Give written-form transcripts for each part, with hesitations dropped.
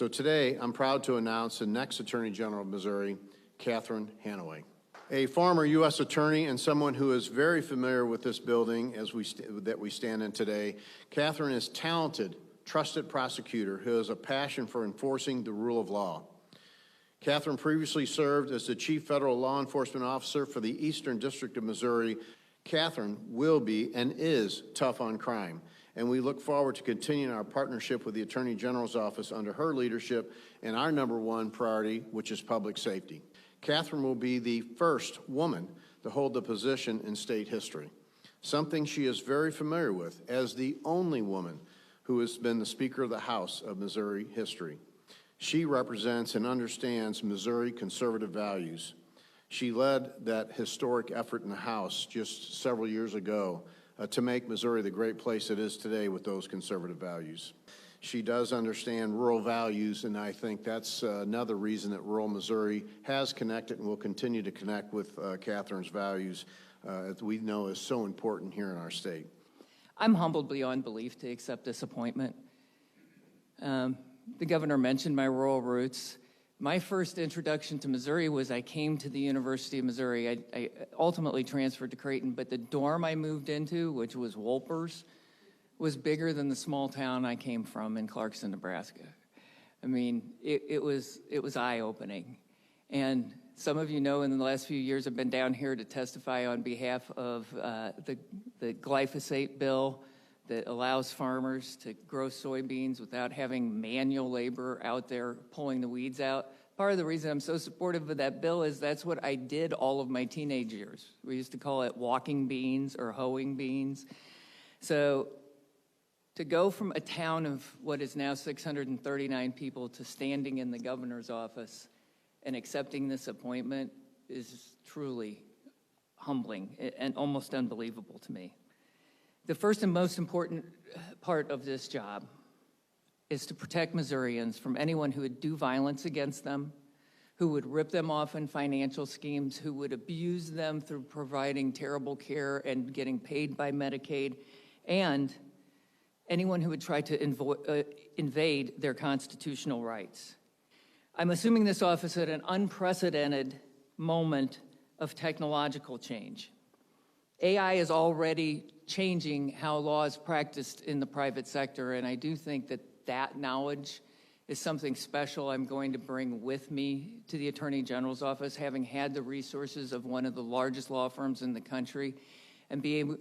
So today, I'm proud to announce the next Attorney General of Missouri, Catherine Hanaway. A former U.S. attorney and someone who is very familiar with this building that we stand in today, Catherine is a talented, trusted prosecutor who has a passion for enforcing the rule of law. Catherine previously served as the Chief Federal Law Enforcement Officer for the Eastern District of Missouri. Catherine will be and is tough on crime, and we look forward to continuing our partnership with the Attorney General's office under her leadership and our #1 priority, which is public safety. Catherine will be the first woman to hold the position in state history, something she is very familiar with as the only woman who has been the Speaker of the House of Missouri history. She represents and understands Missouri conservative values. She led that historic effort in the House just several years ago to make Missouri the great place it is today with those conservative values. She does understand rural values, and I think that's another reason that rural Missouri has connected and will continue to connect with Catherine's values that we know is so important here in our state. I'm humbled beyond belief to accept this appointment. The governor mentioned my rural roots. My first introduction to Missouri was I came to the University of Missouri. I ultimately transferred to Creighton, but the dorm I moved into, which was Wolpers, was bigger than the small town I came from in Clarkson, Nebraska. I mean, it was eye-opening. And some of you know in the last few years I've been down here to testify on behalf of the glyphosate bill that allows farmers to grow soybeans without having manual labor out there pulling the weeds out. Part of the reason I'm so supportive of that bill is that's what I did all of my teenage years. We used to call it walking beans or hoeing beans. So to go from a town of what is now 639 people to standing in the governor's office and accepting this appointment is truly humbling and almost unbelievable to me. The first and most important part of this job is to protect Missourians from anyone who would do violence against them, who would rip them off in financial schemes, who would abuse them through providing terrible care and getting paid by Medicaid, and anyone who would try to invade their constitutional rights. I'm assuming this office at an unprecedented moment of technological change. AI is already changing how law is practiced in the private sector, and I do think that knowledge is something special I'm going to bring with me to the Attorney General's office, having had the resources of one of the largest law firms in the country, and be able,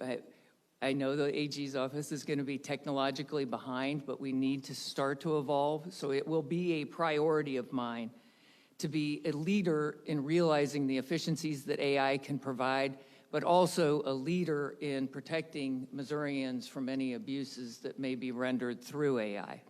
I know the AG's office is going to be technologically behind, but we need to start to evolve, so it will be a priority of mine to be a leader in realizing the efficiencies that AI can provide, but also a leader in protecting Missourians from any abuses that may be rendered through AI.